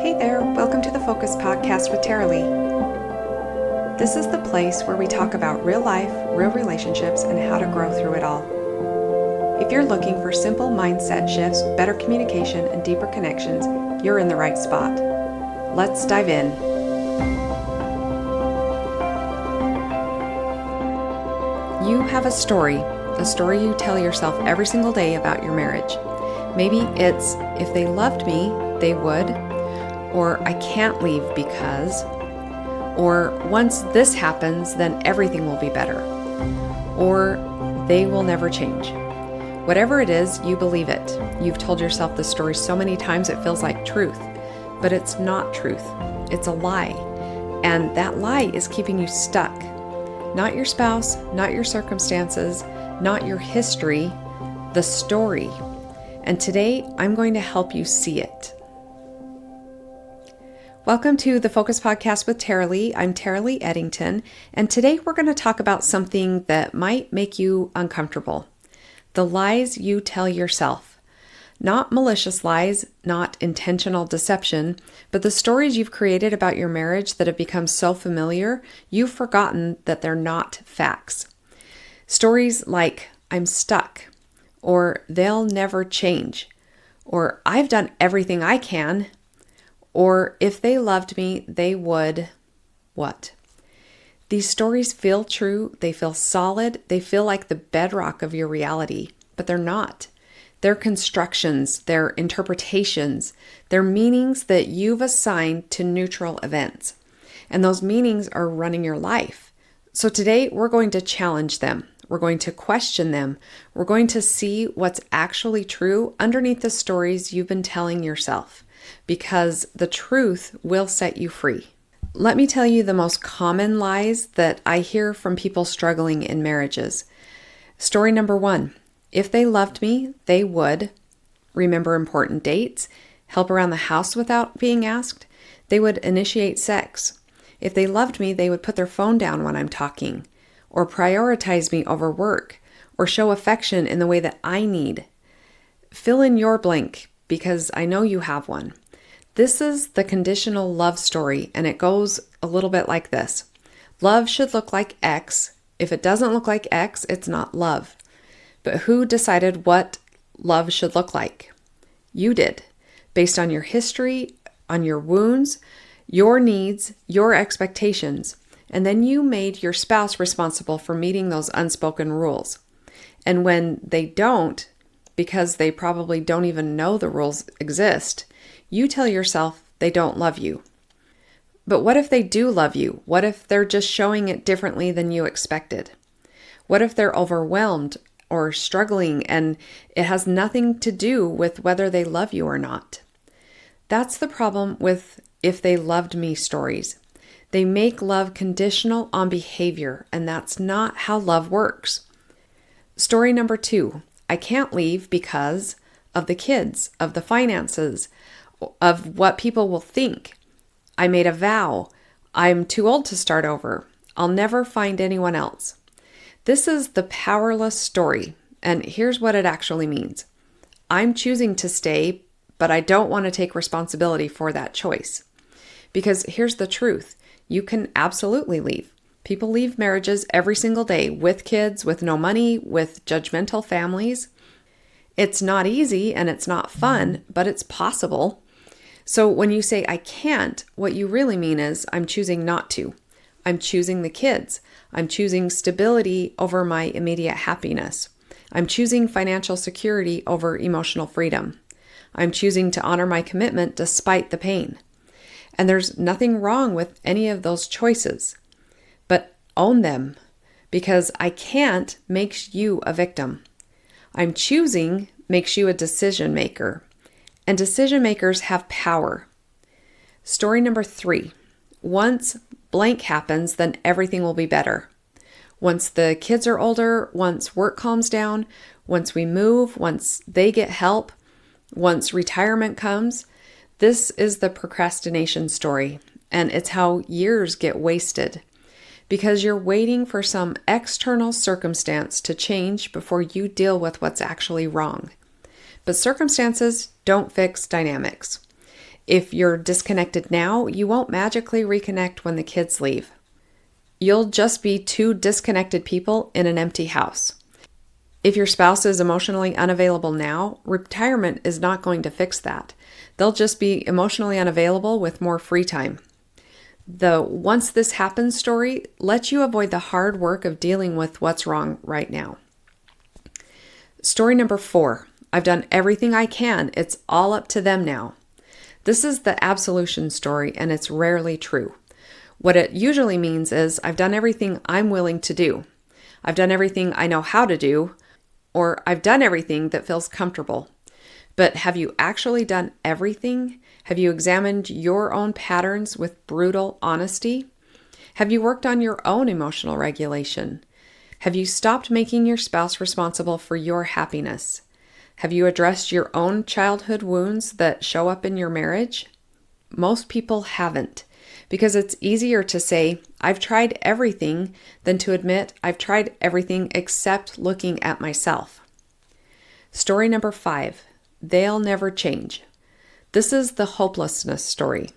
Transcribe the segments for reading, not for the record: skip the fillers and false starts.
Hey there, welcome to the Focus Podcast with Tara Lee. This is the place where we talk about real life, real relationships, and how to grow through it all. If you're looking for simple mindset shifts, better communication, and deeper connections, you're in the right spot. Let's dive in. You have a story you tell yourself every single day about your marriage. Maybe it's, if they loved me, they would, or I can't leave because, or once this happens, then everything will be better, or they will never change. Whatever it is, you believe it. You've told yourself the story so many times it feels like truth, but it's not truth. It's a lie, and that lie is keeping you stuck. Not your spouse, not your circumstances, not your history, the story. And today, I'm going to help you see it. Welcome to the Focus Podcast with Tara Lee. I'm Tara Lee Eddington, and today we're going to talk about something that might make you uncomfortable. The lies you tell yourself. Not malicious lies, not intentional deception, but the stories you've created about your marriage that have become so familiar, you've forgotten that they're not facts. Stories like, I'm stuck, or they'll never change, or I've done everything I can, or if they loved me, they would, what? These stories feel true, they feel solid, they feel like the bedrock of your reality, but they're not. They're constructions, they're interpretations, they're meanings that you've assigned to neutral events. And those meanings are running your life. So today we're going to challenge them. We're going to question them. We're going to see what's actually true underneath the stories you've been telling yourself, because the truth will set you free. Let me tell you the most common lies that I hear from people struggling in marriages. Story number 1, if they loved me, they would remember important dates, help around the house without being asked, they would initiate sex. If they loved me, they would put their phone down when I'm talking, or prioritize me over work, or show affection in the way that I need. Fill in your blank, because I know you have one. This is the conditional love story, and it goes a little bit like this. Love should look like X. If it doesn't look like X, it's not love. But who decided what love should look like? You did, based on your history, on your wounds, your needs, your expectations. And then you made your spouse responsible for meeting those unspoken rules. And when they don't, because they probably don't even know the rules exist, you tell yourself they don't love you. But what if they do love you? What if they're just showing it differently than you expected? What if they're overwhelmed or struggling and it has nothing to do with whether they love you or not? That's the problem with if they loved me stories. They make love conditional on behavior, and that's not how love works. Story number 2, I can't leave because of the kids, of the finances, of what people will think. I made a vow. I'm too old to start over. I'll never find anyone else. This is the powerless story, and here's what it actually means. I'm choosing to stay, but I don't want to take responsibility for that choice. Because here's the truth. You can absolutely leave. People leave marriages every single day with kids, with no money, with judgmental families. It's not easy and it's not fun, but it's possible. So when you say, I can't, what you really mean is, I'm choosing not to. I'm choosing the kids. I'm choosing stability over my immediate happiness. I'm choosing financial security over emotional freedom. I'm choosing to honor my commitment despite the pain. And there's nothing wrong with any of those choices, but own them, because I can't makes you a victim. I'm choosing makes you a decision maker, and decision makers have power. Story number 3, once blank happens, then everything will be better. Once the kids are older, once work calms down, once we move, once they get help, once retirement comes. This is the procrastination story, and it's how years get wasted because you're waiting for some external circumstance to change before you deal with what's actually wrong. But circumstances don't fix dynamics. If you're disconnected now, you won't magically reconnect when the kids leave. You'll just be two disconnected people in an empty house. If your spouse is emotionally unavailable now, retirement is not going to fix that. They'll just be emotionally unavailable with more free time. The once this happens story lets you avoid the hard work of dealing with what's wrong right now. Story number 4. I've done everything I can. It's all up to them now. This is the absolution story, and it's rarely true. What it usually means is I've done everything I'm willing to do. I've done everything I know how to do, or I've done everything that feels comfortable. But have you actually done everything? Have you examined your own patterns with brutal honesty? Have you worked on your own emotional regulation? Have you stopped making your spouse responsible for your happiness? Have you addressed your own childhood wounds that show up in your marriage? Most people haven't, because it's easier to say, I've tried everything, than to admit I've tried everything except looking at myself. Story number 5, they'll never change. This is the hopelessness story,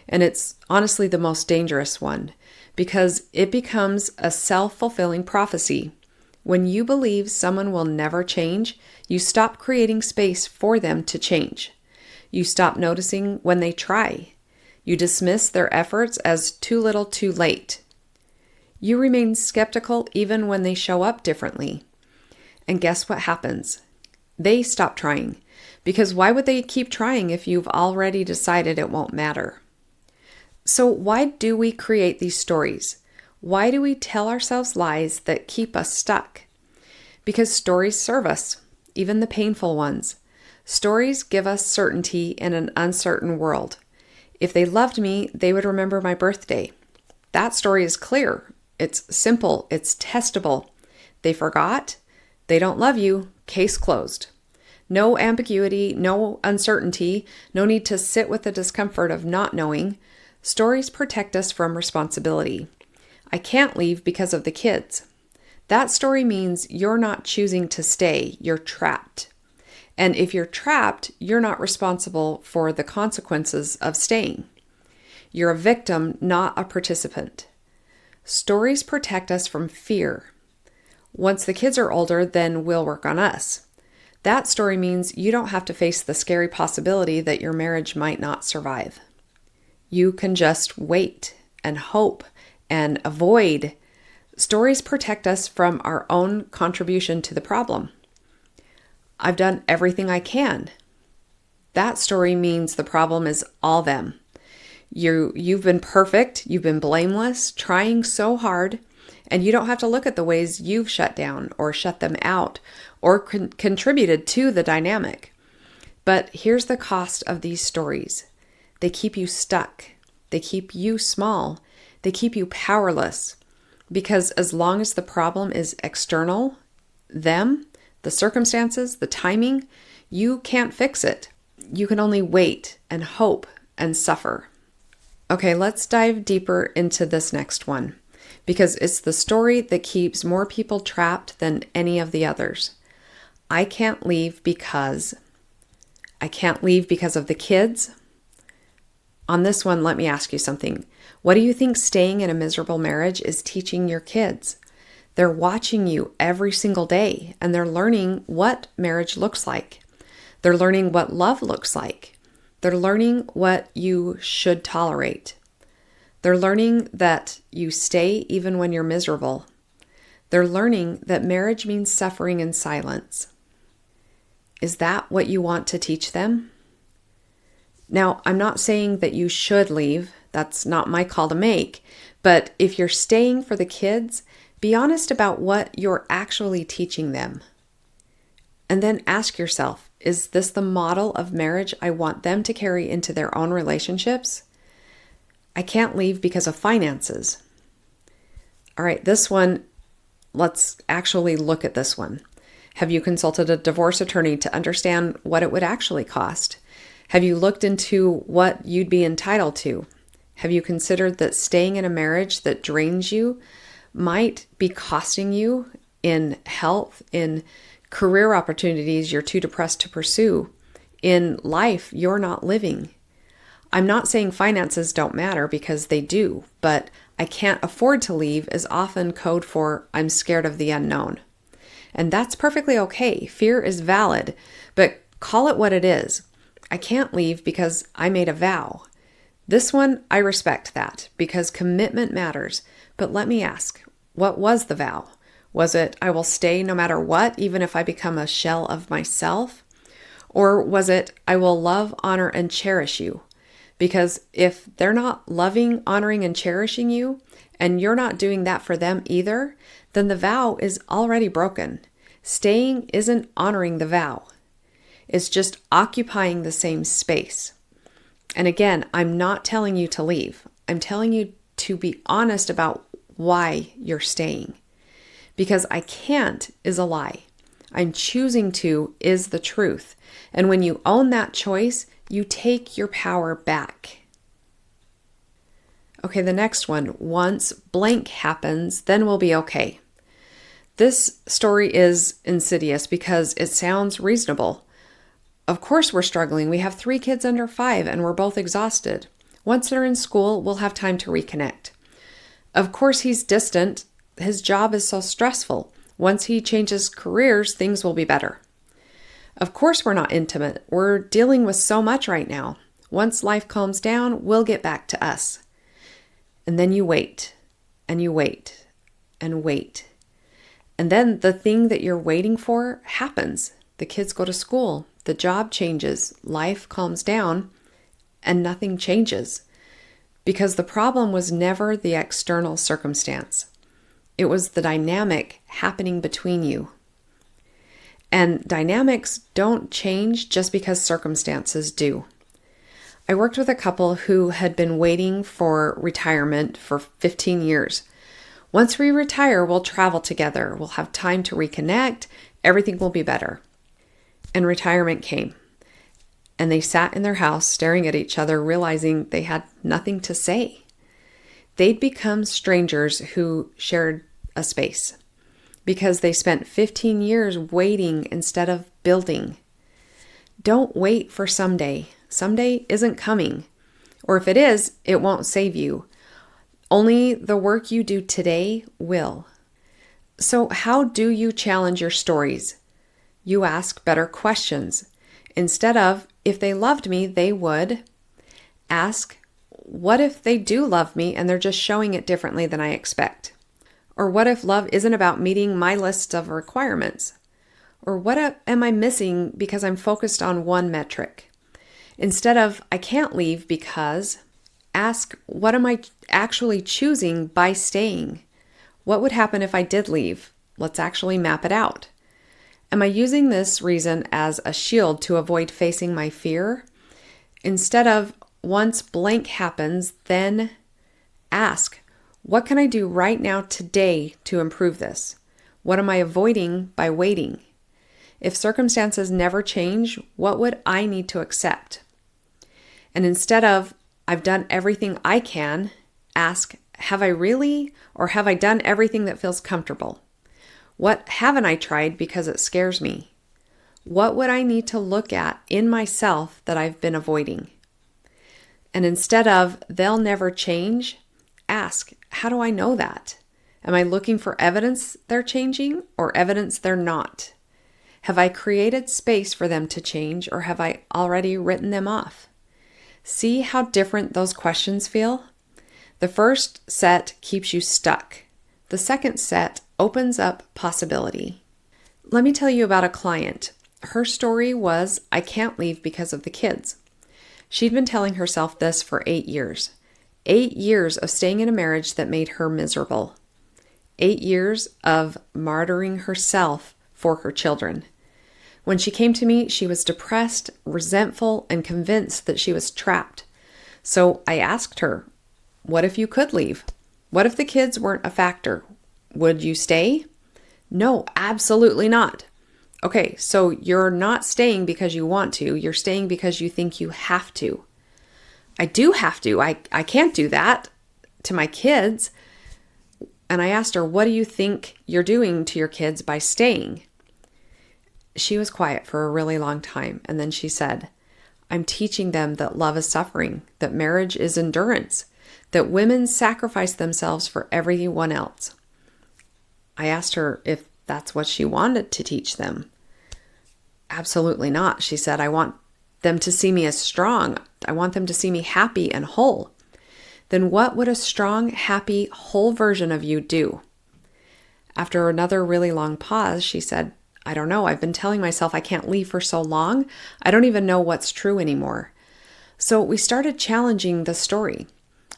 and it's honestly the most dangerous one, because it becomes a self-fulfilling prophecy. When you believe someone will never change, you stop creating space for them to change. You stop noticing when they try. You dismiss their efforts as too little too late. You remain skeptical even when they show up differently. And guess what happens? They stop trying. Because why would they keep trying if you've already decided it won't matter? So why do we create these stories? Why do we tell ourselves lies that keep us stuck? Because stories serve us, even the painful ones. Stories give us certainty in an uncertain world. If they loved me, they would remember my birthday. That story is clear. It's simple. It's testable. They forgot. They don't love you. Case closed. No ambiguity, no uncertainty, no need to sit with the discomfort of not knowing. Stories protect us from responsibility. I can't leave because of the kids. That story means you're not choosing to stay, you're trapped. And if you're trapped, you're not responsible for the consequences of staying. You're a victim, not a participant. Stories protect us from fear. Once the kids are older, then we'll work on us. That story means you don't have to face the scary possibility that your marriage might not survive. You can just wait and hope and avoid. Stories protect us from our own contribution to the problem. I've done everything I can. That story means the problem is all them. You've been perfect, you've been blameless, trying so hard, and you don't have to look at the ways you've shut down or shut them out or contributed to the dynamic. But here's the cost of these stories. They keep you stuck. They keep you small. They keep you powerless. Because as long as the problem is external, them, the circumstances, the timing, you can't fix it. You can only wait and hope and suffer. Okay, let's dive deeper into this next one, because it's the story that keeps more people trapped than any of the others. I can't leave because of the kids. On this one, let me ask you something. What do you think staying in a miserable marriage is teaching your kids? They're watching you every single day, and they're learning what marriage looks like. They're learning what love looks like. They're learning what you should tolerate. They're learning that you stay even when you're miserable. They're learning that marriage means suffering in silence. Is that what you want to teach them? Now, I'm not saying that you should leave. That's not my call to make. But if you're staying for the kids, be honest about what you're actually teaching them. And then ask yourself, is this the model of marriage I want them to carry into their own relationships? I can't leave because of finances. All right, this one, let's actually look at this one. Have you consulted a divorce attorney to understand what it would actually cost? Have you looked into what you'd be entitled to? Have you considered that staying in a marriage that drains you might be costing you in health, in career opportunities you're too depressed to pursue, in life you're not living? I'm not saying finances don't matter, because they do, but I can't afford to leave is often code for I'm scared of the unknown. And that's perfectly okay. Fear is valid, but call it what it is. I can't leave because I made a vow. This one, I respect that because commitment matters. But let me ask, what was the vow? Was it, I will stay no matter what, even if I become a shell of myself? Or was it, I will love, honor, and cherish you? Because if they're not loving, honoring, and cherishing you, and you're not doing that for them either, then the vow is already broken. Staying isn't honoring the vow. It's just occupying the same space. And again, I'm not telling you to leave. I'm telling you to be honest about why you're staying. Because I can't is a lie. I'm choosing to is the truth. And when you own that choice, you take your power back. Okay, the next one. Once blank happens, then we'll be okay. This story is insidious because it sounds reasonable. Of course we're struggling. We have 3 kids under 5 and we're both exhausted. Once they're in school, we'll have time to reconnect. Of course he's distant. His job is so stressful. Once he changes careers, things will be better. Of course we're not intimate. We're dealing with so much right now. Once life calms down, we'll get back to us. And then you wait, and you wait, and wait. And then the thing that you're waiting for happens. The kids go to school, the job changes, life calms down, and nothing changes. Because the problem was never the external circumstance. It was the dynamic happening between you. And dynamics don't change just because circumstances do. I worked with a couple who had been waiting for retirement for 15 years. Once we retire, we'll travel together. We'll have time to reconnect. Everything will be better. And retirement came. And they sat in their house staring at each other, realizing they had nothing to say. They'd become strangers who shared a space because they spent 15 years waiting instead of building. Don't wait for someday. Someday isn't coming. Or if it is, it won't save you. Only the work you do today will. So how do you challenge your stories? You ask better questions. Instead of, if they loved me, they would. Ask, what if they do love me and they're just showing it differently than I expect? Or what if love isn't about meeting my list of requirements? Or what am I missing because I'm focused on one metric? Instead of, I can't leave because, ask, what am I actually choosing by staying? What would happen if I did leave? Let's actually map it out. Am I using this reason as a shield to avoid facing my fear? Instead of, once blank happens, then ask, what can I do right now today to improve this? What am I avoiding by waiting? If circumstances never change, what would I need to accept? And instead of, I've done everything I can, ask, have I really? Or have I done everything that feels comfortable? What haven't I tried because it scares me? What would I need to look at in myself that I've been avoiding? And instead of, they'll never change, ask, how do I know that? Am I looking for evidence they're changing or evidence they're not? Have I created space for them to change or have I already written them off? See how different those questions feel? The first set keeps you stuck. The second set opens up possibility. Let me tell you about a client. Her story was, I can't leave because of the kids. She'd been telling herself this for 8 years. 8 years of staying in a marriage that made her miserable. 8 years of martyring herself for her children. When she came to me, she was depressed, resentful, and convinced that she was trapped. So I asked her, what if you could leave? What if the kids weren't a factor? Would you stay? No, absolutely not. Okay, so you're not staying because you want to. You're staying because you think you have to. I do have to. I can't do that to my kids. And I asked her, what do you think you're doing to your kids by staying? She was quiet for a really long time. And then she said, I'm teaching them that love is suffering, that marriage is endurance, that women sacrifice themselves for everyone else. I asked her if that's what she wanted to teach them. Absolutely not. She said, I want them to see me as strong. I want them to see me happy and whole. Then what would a strong, happy, whole version of you do? After another really long pause, she said, I don't know. I've been telling myself I can't leave for so long. I don't even know what's true anymore. So we started challenging the story.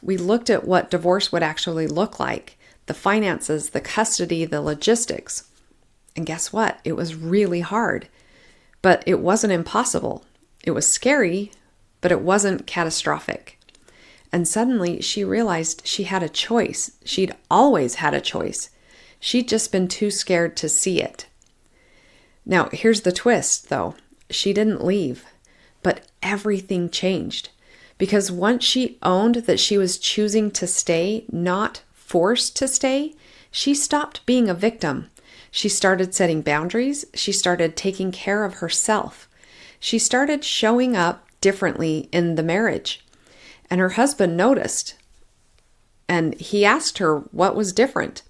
We looked at what divorce would actually look like, the finances, the custody, the logistics. And guess what? It was really hard, but it wasn't impossible. It was scary, but it wasn't catastrophic. And suddenly she realized she had a choice. She'd always had a choice. She'd just been too scared to see it. Now, here's the twist, though. She didn't leave, but everything changed. Because once she owned that she was choosing to stay, not forced to stay, she stopped being a victim. She started setting boundaries. She started taking care of herself. She started showing up differently in the marriage. And her husband noticed. And he asked her what was different.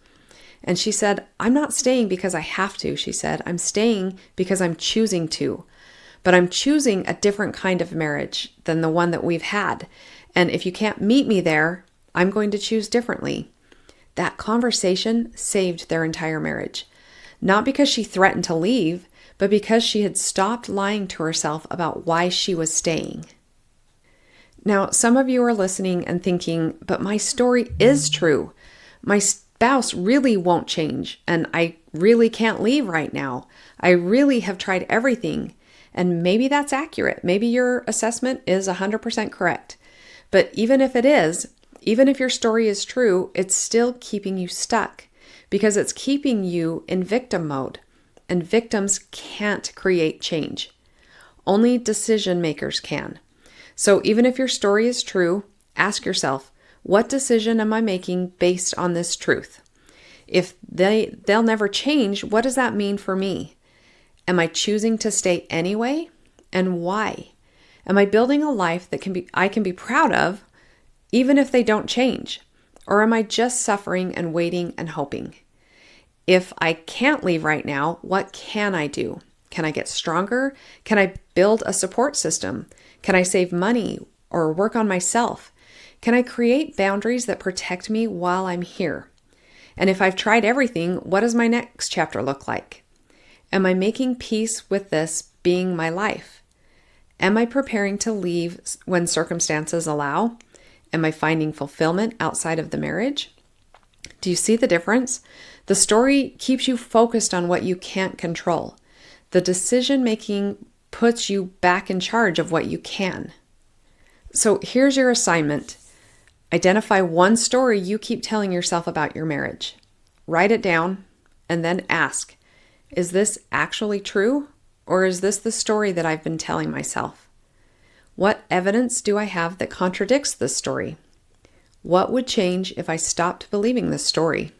And she said, I'm not staying because I have to, she said. I'm staying because I'm choosing to. But I'm choosing a different kind of marriage than the one that we've had. And if you can't meet me there, I'm going to choose differently. That conversation saved their entire marriage. Not because she threatened to leave, but because she had stopped lying to herself about why she was staying. Now, some of you are listening and thinking, but my story is true. My spouse really won't change, and I really can't leave right now. I really have tried everything. And maybe that's accurate. Maybe your assessment is 100% correct. But even if it is, even if your story is true, it's still keeping you stuck because it's keeping you in victim mode. And victims can't create change. Only decision makers can. So even if your story is true, ask yourself, what decision am I making based on this truth? If they'll never change, what does that mean for me? Am I choosing to stay anyway? And why? Am I building a life that I can be proud of, even if they don't change? Or am I just suffering and waiting and hoping? If I can't leave right now, what can I do? Can I get stronger? Can I build a support system? Can I save money or work on myself? Can I create boundaries that protect me while I'm here? And if I've tried everything, what does my next chapter look like? Am I making peace with this being my life? Am I preparing to leave when circumstances allow? Am I finding fulfillment outside of the marriage? Do you see the difference? The story keeps you focused on what you can't control. The decision-making puts you back in charge of what you can. So here's your assignment. Identify one story you keep telling yourself about your marriage. Write it down and then ask, is this actually true? Or is this the story that I've been telling myself? What evidence do I have that contradicts this story? What would change if I stopped believing this story?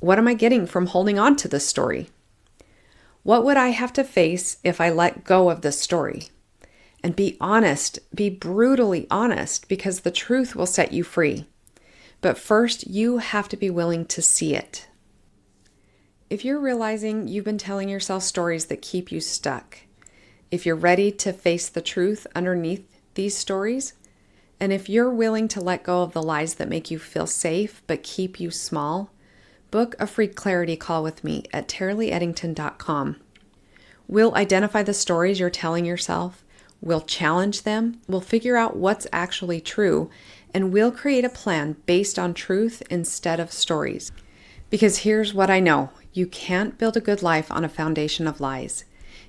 What am I getting from holding on to this story? What would I have to face if I let go of this story? And be honest, be brutally honest, because the truth will set you free. But first, you have to be willing to see it. If you're realizing you've been telling yourself stories that keep you stuck, if you're ready to face the truth underneath these stories, and if you're willing to let go of the lies that make you feel safe but keep you small, book a free clarity call with me at TaraLeeEddington.com. We'll identify the stories you're telling yourself, we'll challenge them, we'll figure out what's actually true, and we'll create a plan based on truth instead of stories. Because here's what I know, you can't build a good life on a foundation of lies,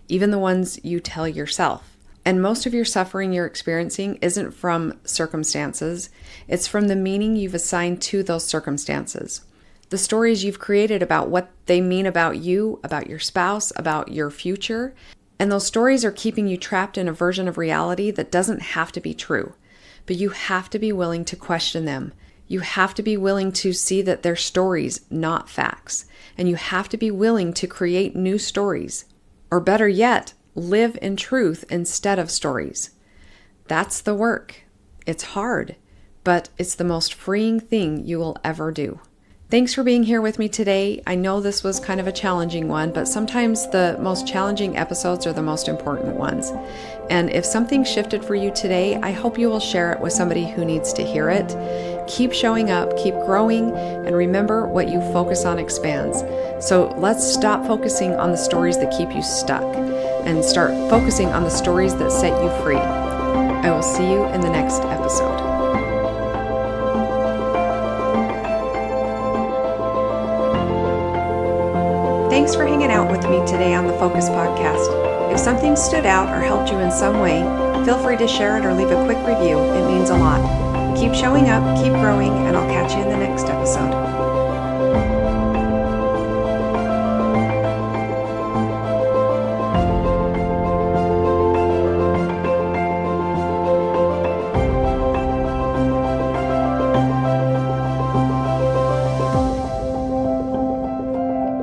even the ones you tell yourself. And most of your suffering you're experiencing isn't from circumstances, it's from the meaning you've assigned to those circumstances. The stories you've created about what they mean about you, about your spouse, about your future. And those stories are keeping you trapped in a version of reality that doesn't have to be true. But you have to be willing to question them. You have to be willing to see that they're stories, not facts. And you have to be willing to create new stories. Or better yet, live in truth instead of stories. That's the work. It's hard, but it's the most freeing thing you will ever do. Thanks for being here with me today. I know this was kind of a challenging one, but sometimes the most challenging episodes are the most important ones. And if something shifted for you today, I hope you will share it with somebody who needs to hear it. Keep showing up, keep growing, and remember, what you focus on expands. So let's stop focusing on the stories that keep you stuck and start focusing on the stories that set you free. I will see you in the next episode. Thanks for hanging out with me today on the Focus Podcast. If something stood out or helped you in some way, feel free to share it or leave a quick review. It means a lot. Keep showing up, keep growing, and I'll catch you in the next episode.